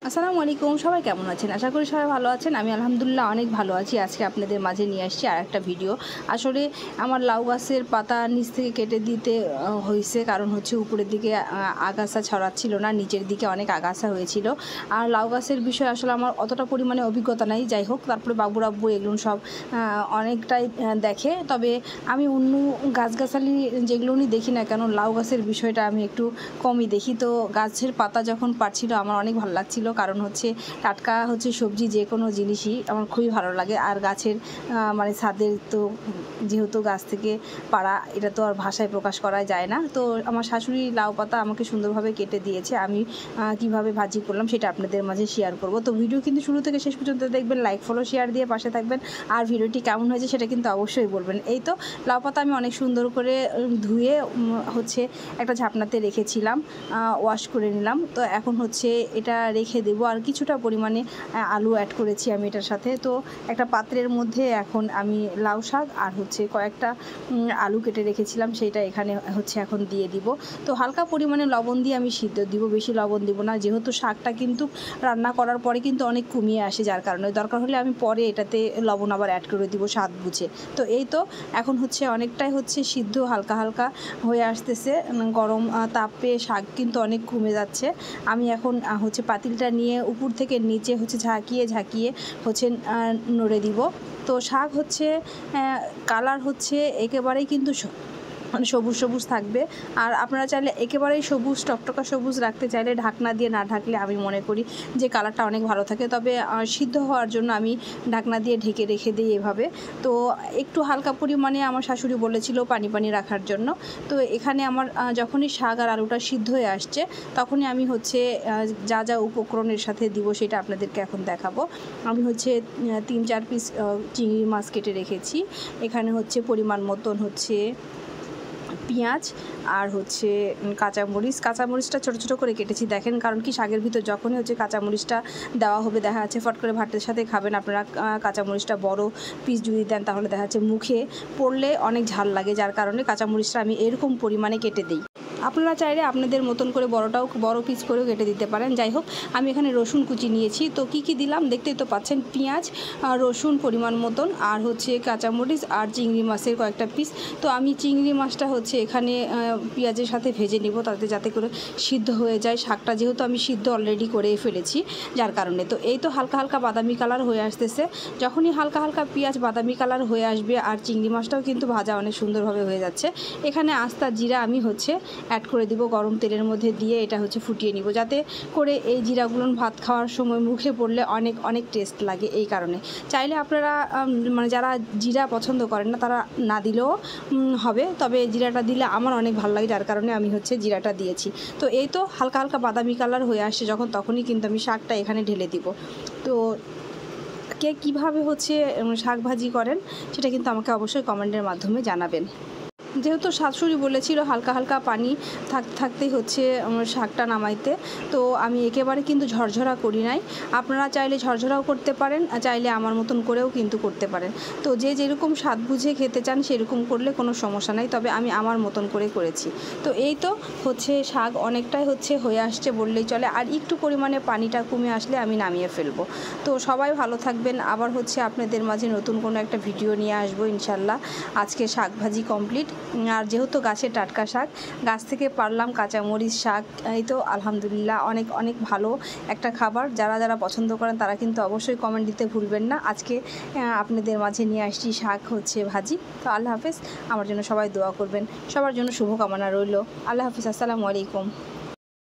আসসালামু আলাইকুম, সবাই কেমন আছেন? আশা করি সবাই ভালো আছেন। আমি আলহামদুলিল্লাহ অনেক ভালো আছি। আজকে আপনাদের মাঝে নিয়ে আসছি আর একটা ভিডিও। আসলে আমার লাউ গাছের পাতা নিচ থেকে কেটে দিতে হয়েছে, কারণ হচ্ছে উপরের দিকে আগাছা ছড়াচ্ছিল না, নিচের দিকে অনেক আগাছা হয়েছিল। আর লাউ গাছের বিষয়ে আসলে আমার অতটা পরিমাণে অভিজ্ঞতা নাই। যাই হোক, তারপরে বাবুর আব্বু এগুলো সব অনেকটাই দেখে। তবে আমি অন্য গাছগাছালি যেগুলো দেখি না কেন, লাউ গাছের বিষয়টা আমি একটু কমই দেখি। তো গাছের পাতা যখন পাড়ছিল আমার অনেক ভালো লাগছিল, কারণ হচ্ছে টাটকা হচ্ছে সবজি যে কোনো জিনিসই আমার খুবই ভালো লাগে। আর গাছের মানে ছাদের তো যেহেতু গাছ থেকে পাড়া, এটা তো আর ভাষায় প্রকাশ করা যায় না। তো আমার শাশুড়ি লাউ পাতা আমাকে সুন্দরভাবে কেটে দিয়েছে। আমি কিভাবে ভাজি করলাম সেটা আপনাদের মাঝে শেয়ার করব। তো ভিডিও কিন্তু শুরু থেকে শেষ পর্যন্ত দেখবেন, লাইক ফলো শেয়ার দিয়ে পাশে থাকবেন। আর ভিডিওটি কেমন হয়েছে সেটা কিন্তু অবশ্যই বলবেন। এই তো লাউ পাতা আমি অনেক সুন্দর করে ধুয়ে হচ্ছে একটা ঝাপনাতে রেখেছিলাম, ওয়াশ করে নিলাম। তো এখন হচ্ছে এটা রেখে দেবো। আর কিছুটা পরিমাণে আলু অ্যাড করেছি আমি এটার সাথে। তো একটা পাত্রের মধ্যে এখন আমি লাউ শাক আর হচ্ছে কয়েকটা আলু কেটে রেখেছিলাম, সেটা এখানে হচ্ছে এখন দিয়ে দিব। তো হালকা পরিমাণে লবণ দিয়ে আমি সিদ্ধ দিব, বেশি লবণ দিব না, যেহেতু শাকটা কিন্তু রান্না করার পরে কিন্তু অনেক কমিয়ে আসে, যার কারণে দরকার হলে আমি পরে এটাতে লবণ আবার অ্যাড করে দিব স্বাদ বুঝে। তো এই তো এখন হচ্ছে অনেকটাই হচ্ছে সিদ্ধ হালকা হালকা হয়ে আসতেছে। গরম তাপে শাক কিন্তু অনেক কমে যাচ্ছে। আমি এখন হচ্ছে পাতিলটা নিয়ে উপর থেকে নিচে হচ্ছে ঝাঁকিয়ে ঝাঁকিয়ে হচ্ছে নড়ে দিব। তো শাক হচ্ছে কালার হচ্ছে একেবারেই কিন্তু মানে সবুজ সবুজ থাকবে। আর আপনারা চাইলে একেবারেই সবুজ টকটকা সবুজ রাখতে চাইলে ঢাকনা দিয়ে না ঢাকলে আমি মনে করি যে কালারটা অনেক ভালো থাকে। তবে সিদ্ধ হওয়ার জন্য আমি ঢাকনা দিয়ে ঢেকে রেখে দিই এভাবে। তো একটু হালকা পরিমাণে আমার শাশুড়ি বলেছিল পানি পানি রাখার জন্য। তো এখানে আমার যখনই শাক আর আলুটা সিদ্ধ হয়ে আসছে, তখনই আমি হচ্ছে যা যা উপকরণের সাথে দিব সেটা আপনাদেরকে এখন দেখাবো। আমি হচ্ছে 3-4 পিস চিংড়ি মাছ কেটে রেখেছি। এখানে হচ্ছে পরিমাণ মতন হচ্ছে পেঁয়াজ আর হচ্ছে কাঁচামরিচটা ছোটো ছোটো করে কেটেছি দেখেন, কারণ কি শাকের ভিতর যখনই হচ্ছে কাঁচামরিচটা দেওয়া হবে, দেখা যাচ্ছে ফট করে ভাতের সাথে খাবেন আপনারা, কাঁচামরিচটা বড় পিস যদি দেন তাহলে দেখা যাচ্ছে মুখে পড়লে অনেক ঝাল লাগে, যার কারণে কাঁচামরিচটা আমি এরকম পরিমাণে কেটে দিই। আপনারা চাইলে আপনাদের মতন করে বড় পিস করেও কেটে দিতে পারেন। যাই হোক, আমি এখানে রসুন কুচি নিয়েছি। তো কি দিলাম দেখতেই তো পাচ্ছেন, পেঁয়াজ, রসুন পরিমাণ মতন, আর হচ্ছে কাঁচামরিচ আর চিংড়ি মাছের কয়েকটা পিস। তো আমি চিংড়ি মাছটা হচ্ছে এখানে পেঁয়াজের সাথে ভেজে নিব, তাতে যাতে করে সিদ্ধ হয়ে যায় শাকটা, যেহেতু আমি সিদ্ধ অলরেডি করে ফেলেছি, যার কারণে। তো এই তো হালকা হালকা বাদামি কালার হয়ে আসতেছে। যখনই হালকা হালকা পেঁয়াজ বাদামি কালার হয়ে আসবে, আর চিংড়ি মাছটাও কিন্তু ভাজা অনেক সুন্দরভাবে হয়ে যাচ্ছে, এখানে আস্তা জিরা আমি হচ্ছে অ্যাড করে দিব গরম তেলের মধ্যে দিয়ে। এটা হচ্ছে ফুটিয়ে নিব, যাতে করে এই জিরাগুলো ভাত খাওয়ার সময় মুখে পড়লে অনেক অনেক টেস্ট লাগে। এই কারণে চাইলে আপনারা মানে যারা জিরা পছন্দ করেন না তারা না দিলেও হবে, তবে জিরাটা দিলে আমার অনেক ভালো লাগে, যার কারণে আমি হচ্ছে জিরাটা দিয়েছি। তো এই তো হালকা হালকা বাদামি কালার হয়ে আসছে যখন, তখনই কিন্তু আমি শাকটা এখানে ঢেলে দিব। তো কে কীভাবে হচ্ছে শাক ভাজি করেন সেটা কিন্তু আমাকে অবশ্যই কমেন্টের মাধ্যমে জানাবেন। যেহেতু শাশুড়ি বলেছিল হালকা হালকা পানি থাকতেই হচ্ছে শাকটা নামাইতে, তো আমি একেবারে কিন্তু ঝরঝরা করি নাই। আপনারা চাইলে ঝরঝরাও করতে পারেন, চাইলে আমার মতন করেও কিন্তু করতে পারেন। তো যে যেরকম স্বাদ বুঝে খেতে চান সেরকম করলে কোনো সমস্যা নাই, তবে আমি আমার মতন করে করেছি। তো এই তো হচ্ছে শাক অনেকটাই হচ্ছে হয়ে আসছে বললেই চলে, আর একটু পরিমাণে পানিটা কমে আসলে আমি নামিয়ে ফেলবো। তো সবাই ভালো থাকবেন, আবার হচ্ছে আপনাদের মাঝে নতুন কোনো একটা ভিডিও নিয়ে আসবো ইনশাল্লাহ। আজকে শাক ভাজি কমপ্লিট। আর যেহেতু গাছের টাটকা শাক, গাছ থেকে পারলাম কাঁচামরিচ শাক, এই তো আলহামদুলিল্লাহ অনেক অনেক ভালো একটা খাবার। যারা যারা পছন্দ করেন তারা কিন্তু অবশ্যই কমেন্ট দিতে ভুলবেন না। আজকে আপনাদের মাঝে নিয়ে আসছি শাক হচ্ছে ভাজি। তো আল্লাহ হাফেজ, আমার জন্য সবাই দোয়া করবেন, সবার জন্য শুভকামনা রইল। আল্লাহ হাফেজ, আসসালামু আলাইকুম।